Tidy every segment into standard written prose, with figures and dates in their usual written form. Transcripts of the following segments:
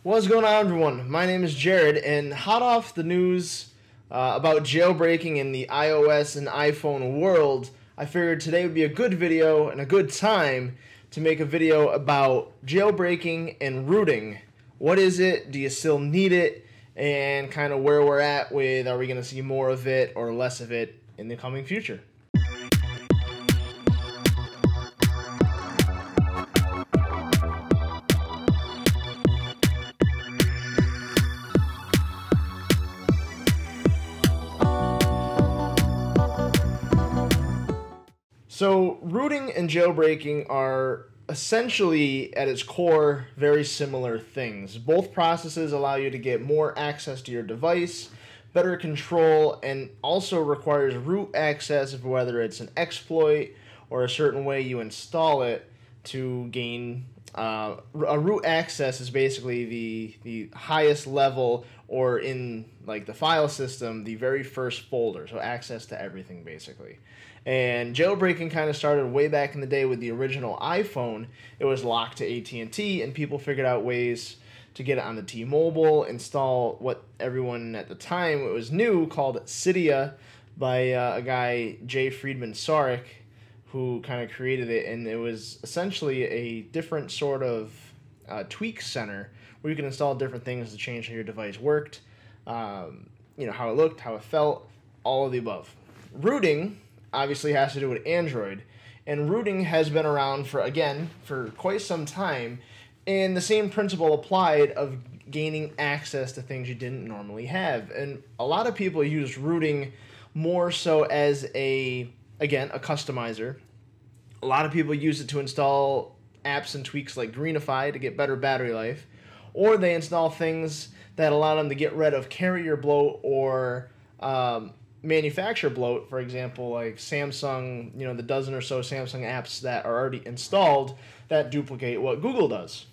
What's going on, everyone? My name is Jared, and hot off the news about jailbreaking in the iOS and iPhone world, I figured today would be a good video and a good time to make a video about jailbreaking and rooting. What is it? Do you still need it? And kind of where we're at with, are we going to see more of it or less of it in the coming future? So, rooting and jailbreaking are essentially, at its core, very similar things. Both processes allow you to get more access to your device, better control, and also requires root access, whether it's an exploit or a certain way you install it to gain. A root access is basically the highest level, or in like the file system, the very first folder, so access to everything basically. And jailbreaking kind of started way back in the day with the original iPhone. It was locked to AT&T, and people figured out ways to get it on the T-Mobile, install what everyone at the time, it was new, called Cydia by a guy, J. Friedman Sarek, who kind of created it, and it was essentially a different sort of tweak center where you can install different things to change how your device worked, how it looked, how it felt, all of the above. Rooting obviously has to do with Android, and rooting has been around for quite some time, and the same principle applied of gaining access to things you didn't normally have. And a lot of people use rooting more so as a customizer. A lot of people use it to install apps and tweaks like Greenify to get better battery life, or they install things that allow them to get rid of carrier bloat or manufacturer bloat. For example, like Samsung, the dozen or so Samsung apps that are already installed that duplicate what Google does.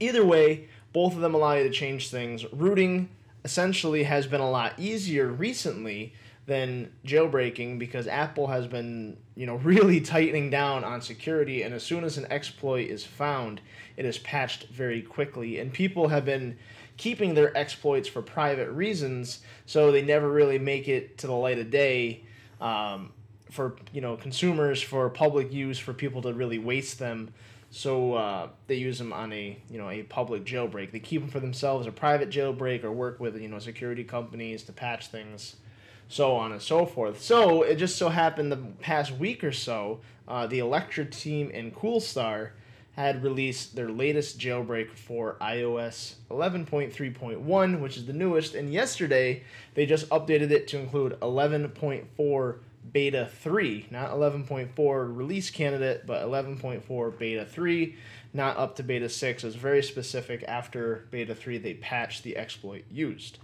Either way, both of them allow you to change things. Rooting essentially has been a lot easier recently than jailbreaking because Apple has been, really tightening down on security, and as soon as an exploit is found, it is patched very quickly, and people have been keeping their exploits for private reasons, so they never really make it to the light of day for consumers, for public use, for people to really waste them. So they use them on a public jailbreak. They keep them for themselves, a private jailbreak, or work with security companies to patch things, so on and so forth. So it just so happened the past week or so, the Electra team and Coolstar had released their latest jailbreak for iOS 11.3.1, which is the newest, and yesterday they just updated it to include 11.4 Beta 3, not 11.4 release candidate, but 11.4 Beta 3, not up to Beta 6. It was very specific. After Beta 3, they patched the exploit used.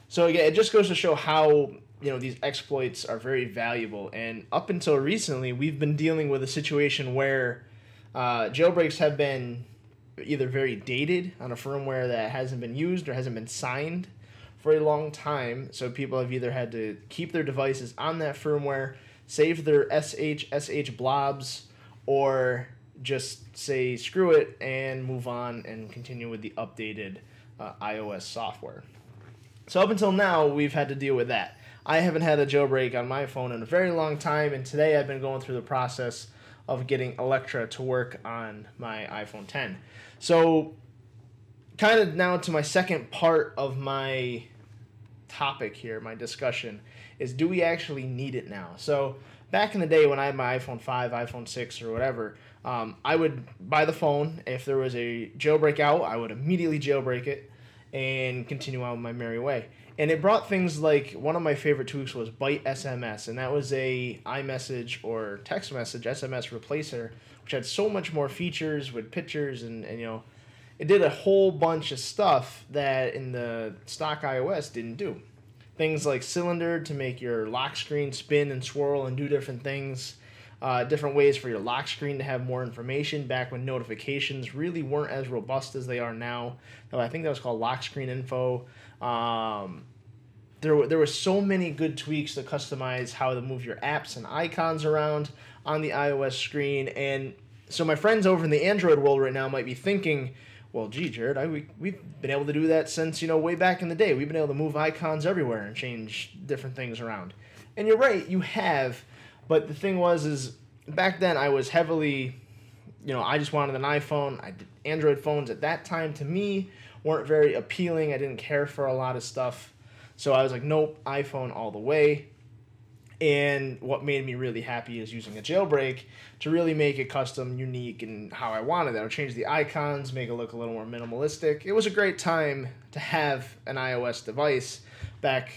So again, it just goes to show how these exploits are very valuable, and up until recently, we've been dealing with a situation where jailbreaks have been either very dated on a firmware that hasn't been used or hasn't been signed for a long time. So people have either had to keep their devices on that firmware, save their SH blobs, or just say screw it and move on and continue with the updated iOS software. So up until now, we've had to deal with that. I haven't had a jailbreak on my phone in a very long time, and today I've been going through the process of getting Electra to work on my iPhone 10. So kind of now to my second part of my topic here, my discussion, is do we actually need it now? So back in the day when I had my iPhone 5, iPhone 6, or whatever, I would buy the phone. If there was a jailbreak out, I would immediately jailbreak it and continue on my merry way. And it brought things like, one of my favorite tweaks was Byte SMS, and that was a iMessage or text message SMS replacer, which had so much more features with pictures, and it did a whole bunch of stuff that in the stock iOS didn't do. Things like Cylinder to make your lock screen spin and swirl and do different things. Different ways for your lock screen to have more information back when notifications really weren't as robust as they are now. Though I think that was called lock screen info. There were so many good tweaks to customize how to move your apps and icons around on the iOS screen. And so my friends over in the Android world right now might be thinking, Well, gee, Jared, we've been able to do that since, way back in the day. We've been able to move icons everywhere and change different things around. And you're right, you have. But the thing is back then I was heavily, I just wanted an iPhone. Android phones at that time, to me, weren't very appealing. I didn't care for a lot of stuff. So I was like, nope, iPhone all the way. And what made me really happy is using a jailbreak to really make it custom, unique, and how I wanted it. I would change the icons, make it look a little more minimalistic. It was a great time to have an iOS device back,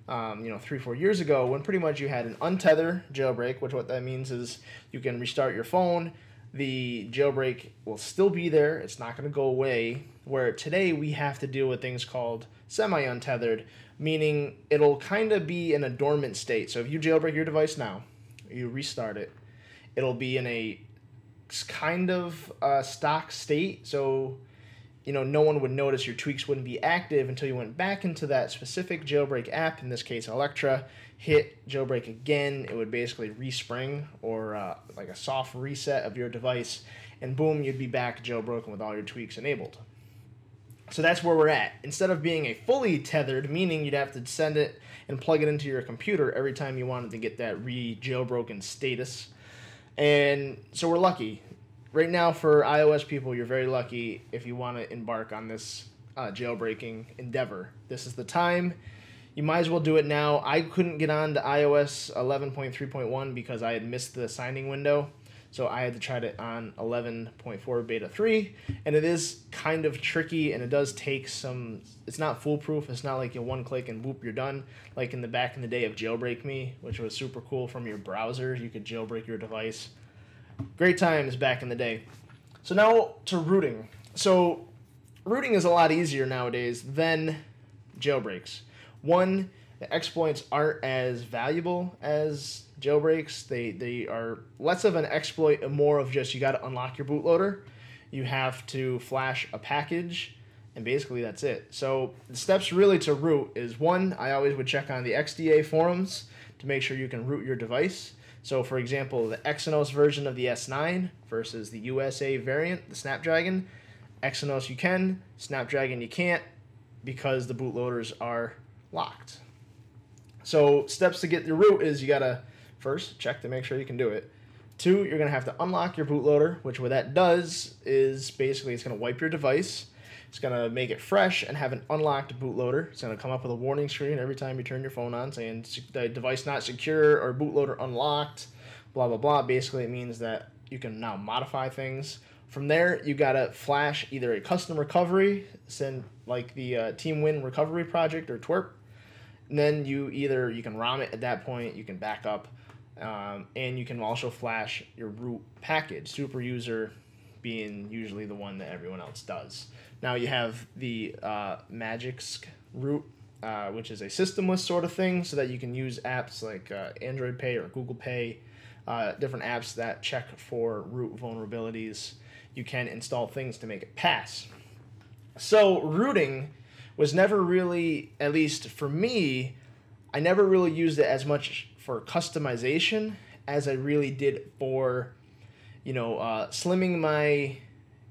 3-4 years ago, when pretty much you had an untethered jailbreak, which what that means is you can restart your phone. The jailbreak will still be there. It's not going to go away. Where today we have to deal with things called semi-untethered, meaning it'll kind of be in a dormant state. So if you jailbreak your device now, you restart it, it'll be in a kind of stock state. So, no one would notice, your tweaks wouldn't be active until you went back into that specific jailbreak app, in this case Electra, hit jailbreak again. It would basically respring, or like a soft reset of your device, and boom, you'd be back jailbroken with all your tweaks enabled. So that's where we're at. Instead of being a fully tethered, meaning you'd have to send it and plug it into your computer every time you wanted to get that re-jailbroken status. And so we're lucky. Right now, for iOS people, you're very lucky if you want to embark on this jailbreaking endeavor. This is the time. You might as well do it now. I couldn't get on to iOS 11.3.1 because I had missed the signing window. So I had to try it on 11.4 beta 3, and it is kind of tricky, and it does take some. It's not foolproof. It's not like you one click and whoop, you're done. Like in the back in the day of Jailbreak Me, which was super cool. From your browser, you could jailbreak your device. Great times back in the day. So now to rooting. So rooting is a lot easier nowadays than jailbreaks. One, the exploits aren't as valuable as jailbreaks. They are less of an exploit and more of just, you got to unlock your bootloader. You have to flash a package, and basically that's it. So the steps really to root is, one, I always would check on the XDA forums to make sure you can root your device. So for example, the Exynos version of the S9 versus the USA variant, the Snapdragon. Exynos you can, Snapdragon you can't, because the bootloaders are locked. So steps to get your root is, you gotta first check to make sure you can do it. Two, you're gonna have to unlock your bootloader, which what that does is basically it's gonna wipe your device. It's gonna make it fresh and have an unlocked bootloader. It's gonna come up with a warning screen every time you turn your phone on saying the device not secure or bootloader unlocked, blah blah blah. Basically it means that you can now modify things. From there, you gotta flash either a custom recovery, send like the Team Win recovery project or twerp. And then you can ROM it at that point, you can back up, and you can also flash your root package, super user being usually the one that everyone else does. Now you have the Magic's root, which is a systemless sort of thing, so that you can use apps like Android Pay or Google Pay, different apps that check for root vulnerabilities. You can install things to make it pass. So rooting was never really, at least for me, I never really used it as much for customization as I really did for, slimming my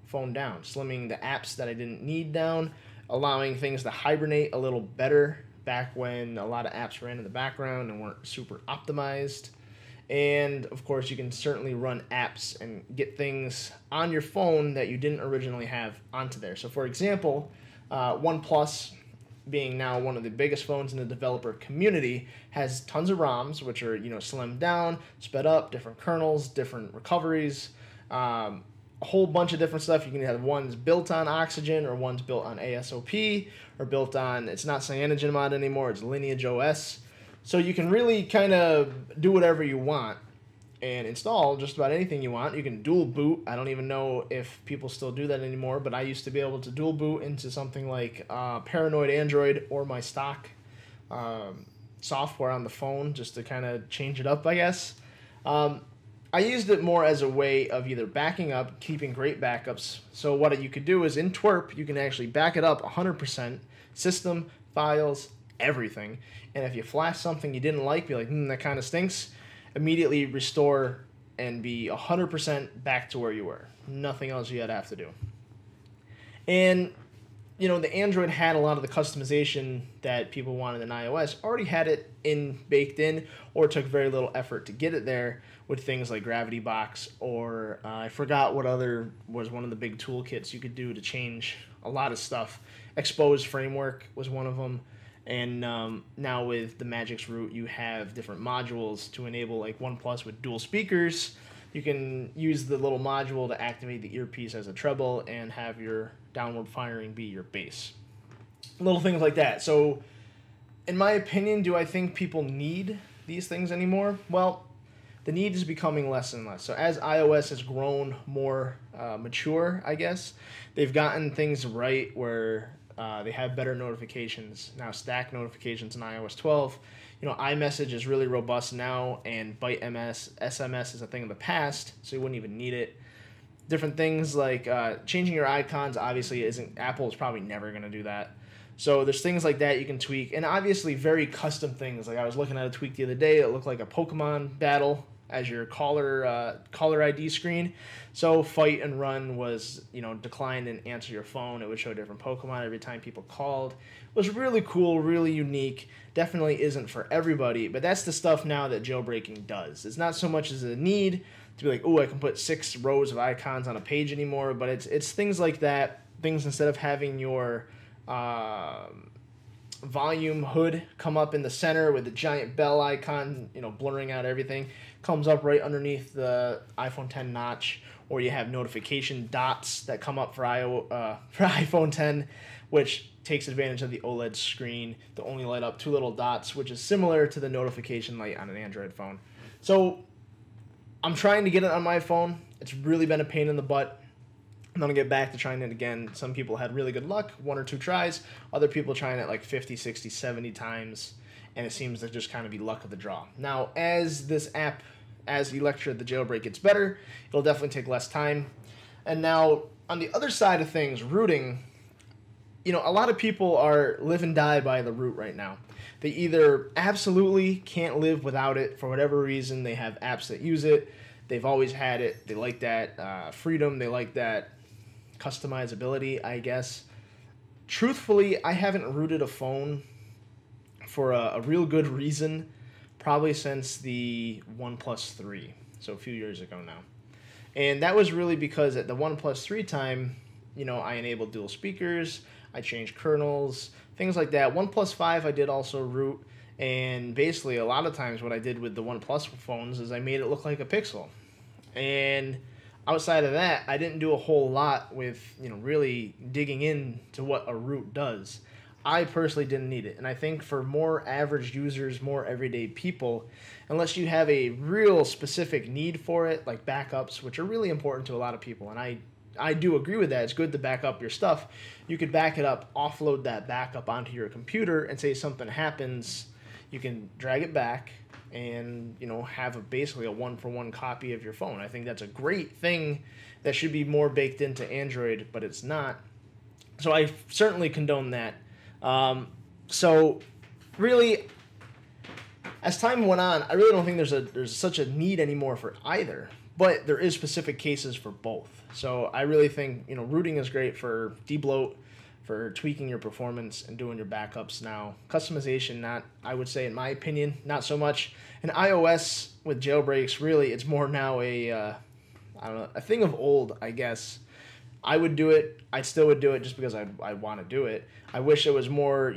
phone down, slimming the apps that I didn't need down, allowing things to hibernate a little better back when a lot of apps ran in the background and weren't super optimized. And of course, you can certainly run apps and get things on your phone that you didn't originally have onto there. So for example, OnePlus, being now one of the biggest phones in the developer community, has tons of ROMs, which are, slimmed down, sped up, different kernels, different recoveries, a whole bunch of different stuff. You can have ones built on Oxygen, or ones built on ASOP, or built on, it's not CyanogenMod anymore, it's Lineage OS. So you can really kind of do whatever you want and install just about anything you want. You can dual boot. I don't even know if people still do that anymore, but I used to be able to dual boot into something like Paranoid Android or my stock software on the phone, just to kind of change it up, I guess. I used it more as a way of either backing up, keeping great backups. So what you could do is in twerp, you can actually back it up 100%, system, files, everything. And if you flash something you didn't like, be like, that kind of stinks, immediately restore and be 100% back to where you were. Nothing else you had to have to do. And the Android had a lot of the customization that people wanted in iOS, already had it baked in, or took very little effort to get it there with things like Gravity Box, or I forgot what other was one of the big toolkits you could do to change a lot of stuff. Expose Framework was one of them. And now with the Magix root, you have different modules to enable, like OnePlus with dual speakers. You can use the little module to activate the earpiece as a treble and have your downward firing be your bass. Little things like that. So, in my opinion, do I think people need these things anymore? Well, the need is becoming less and less. So as iOS has grown more mature, I guess, they've gotten things right where they have better notifications. Now, stack notifications in iOS 12. iMessage is really robust now, and Byte SMS is a thing of the past, so you wouldn't even need it. Different things like changing your icons, obviously, Apple is probably never going to do that. So there's things like that you can tweak, and obviously very custom things. Like I was looking at a tweak the other day, it looked like a Pokemon battle as your caller ID screen. So Fight and Run was, decline and answer your phone. It would show different Pokemon every time people called. It was really cool, really unique. Definitely isn't for everybody, but that's the stuff now that jailbreaking does. It's not so much as a need to be like, oh, I can put 6 rows of icons on a page anymore, but it's things like that. Things instead of having your volume hood come up in the center with the giant bell icon, blurring out everything, comes up right underneath the iPhone 10 notch, or you have notification dots that come up for iPhone 10, which takes advantage of the OLED screen to only light up 2 little dots, which is similar to the notification light on an Android phone. So I'm trying to get it on my phone. It's really been a pain in the butt. I'm going to get back to trying it again. Some people had really good luck, 1 or 2 tries. Other people trying it like 50, 60, 70 times, and it seems to just kind of be luck of the draw. Now, as this app, as Electra, the jailbreak, gets better, it'll definitely take less time. And now, on the other side of things, rooting, a lot of people are live and die by the root right now. They either absolutely can't live without it for whatever reason. They have apps that use it. They've always had it. They like that freedom. They like that customizability, I guess. Truthfully, I haven't rooted a phone for a real good reason probably since the OnePlus 3, so a few years ago now. And that was really because at the OnePlus 3 time, I enabled dual speakers, I changed kernels, things like that. OnePlus 5 I did also root, and basically a lot of times what I did with the OnePlus phones is I made it look like a Pixel. And outside of that, I didn't do a whole lot with, really digging into what a root does. I personally didn't need it. And I think for more average users, more everyday people, unless you have a real specific need for it, like backups, which are really important to a lot of people, and I do agree with that. It's good to back up your stuff. You could back it up, offload that backup onto your computer, and say something happens, you can drag it back and have basically a one-for-one copy of your phone. I think that's a great thing that should be more baked into Android, but it's not. So I certainly condone that. So really, as time went on, I really don't think there's such a need anymore for either, but there is specific cases for both. So I really think rooting is great for debloat, for tweaking your performance and doing your backups now. Customization, not, I would say in my opinion, not so much. And iOS with jailbreaks, really, it's more now a thing of old, I guess. I would do it. I still would do it just because I want to do it. I wish it was more,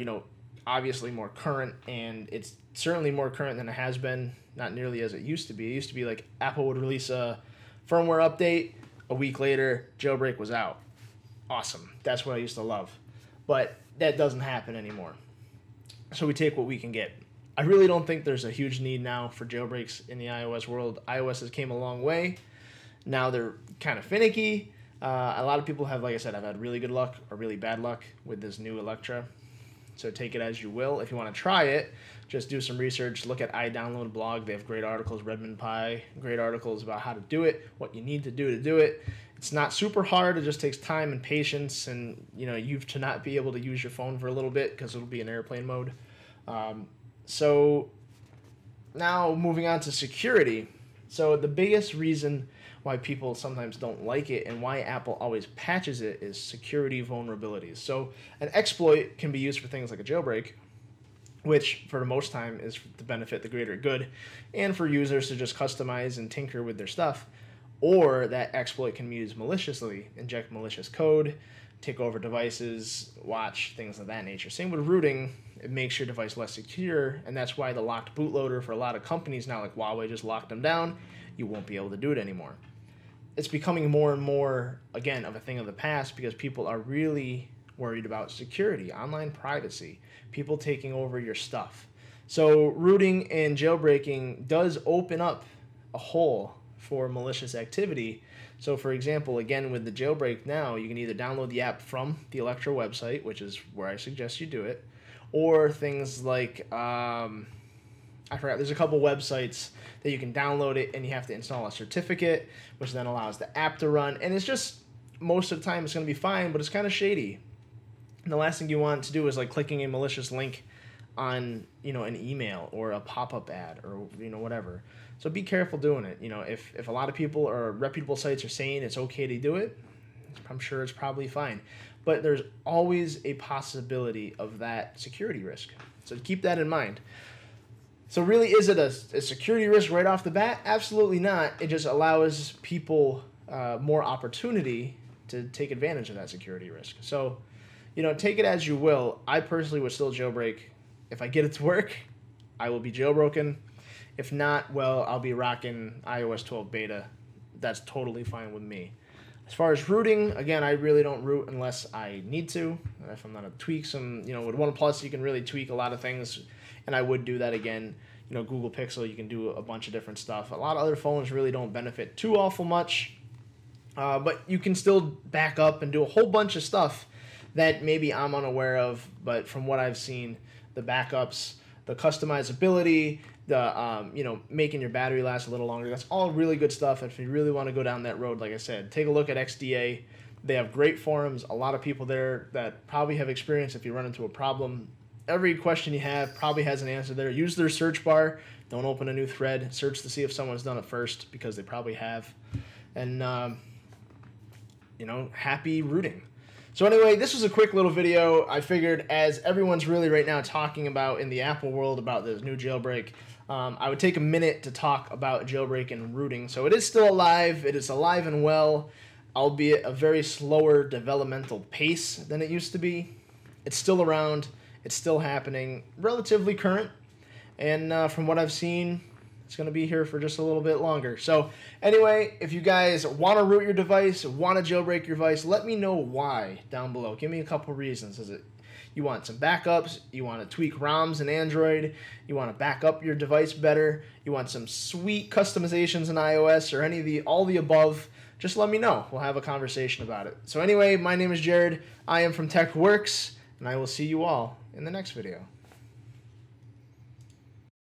obviously more current, and it's certainly more current than it has been. Not nearly as it used to be. It used to be like Apple would release a firmware update, a week later, jailbreak was out. Awesome. That's what I used to love. But that doesn't happen anymore. So we take what we can get. I really don't think there's a huge need now for jailbreaks in the iOS world. iOS has came a long way. Now they're kind of finicky. A lot of people have, like I said, I've had really good luck or really bad luck with this new Electra. So take it as you will. If you want to try it, just do some research. Look at iDownload blog. They have great articles, Redmond Pie, great articles about how to do it, what you need to do it. It's not super hard. It just takes time and patience, and you to not be able to use your phone for a little bit because it'll be in airplane mode. So now moving on to security. So the biggest reason why people sometimes don't like it and why Apple always patches it is security vulnerabilities. So an exploit can be used for things like a jailbreak, which for the most time is to benefit the greater good and for users to just customize and tinker with their stuff. Or that exploit can be used maliciously, inject malicious code, take over devices, watch, things of that nature. Same with rooting. It makes your device less secure, and that's why the locked bootloader for a lot of companies now, like Huawei, just locked them down. You won't be able to do it anymore. It's becoming more and more, again, of a thing of the past because people are really worried about security, online privacy, people taking over your stuff. So rooting and jailbreaking does open up a hole for malicious activity. So for example, again, with the jailbreak now, you can either download the app from the Electro website, which is where I suggest you do it, or things like, I forgot, there's a couple websites that you can download it and you have to install a certificate, which then allows the app to run. And it's just, most of the time it's going to be fine, but it's kind of shady. And the last thing you want to do is like clicking a malicious link on, an email or a pop-up ad or, whatever. So be careful doing it. If a lot of people or reputable sites are saying it's okay to do it, I'm sure it's probably fine. But there's always a possibility of that security risk. So keep that in mind. So really, is it a security risk right off the bat? Absolutely not. It just allows people more opportunity to take advantage of that security risk. So, take it as you will. I personally would still jailbreak. If I get it to work, I will be jailbroken. If not, well, I'll be rocking iOS 12 beta. That's totally fine with me. As far as rooting, again, I really don't root unless I need to. If I'm going to tweak some, with OnePlus, you can really tweak a lot of things, and I would do that again. Google Pixel, you can do a bunch of different stuff. A lot of other phones really don't benefit too awful much, but you can still back up and do a whole bunch of stuff that maybe I'm unaware of, but from what I've seen, the backups, the customizability, the making your battery last a little longer, that's all really good stuff. If you really want to go down that road, like I said, take a look at XDA. They have great forums, a lot of people there that probably have experience if you run into a problem. Every question you have probably has an answer there. Use their search bar. Don't open a new thread. Search to see if someone's done it first, because they probably have. And, happy rooting. So anyway, this was a quick little video. I figured as everyone's really right now talking about in the Apple world about this new jailbreak, I would take a minute to talk about jailbreak and rooting. So it is still alive. It is alive and well, albeit a very slower developmental pace than it used to be. It's still around. It's still happening. Relatively current. And from what I've seen, it's going to be here for just a little bit longer. So anyway, if you guys want to root your device, want to jailbreak your device, let me know why down below. Give me a couple reasons. Is it you want some backups? You want to tweak ROMs in Android? You want to back up your device better? You want some sweet customizations in iOS or all the above? Just let me know. We'll have a conversation about it. So anyway, my name is Jared. I am from TechWorks, and I will see you all in the next video.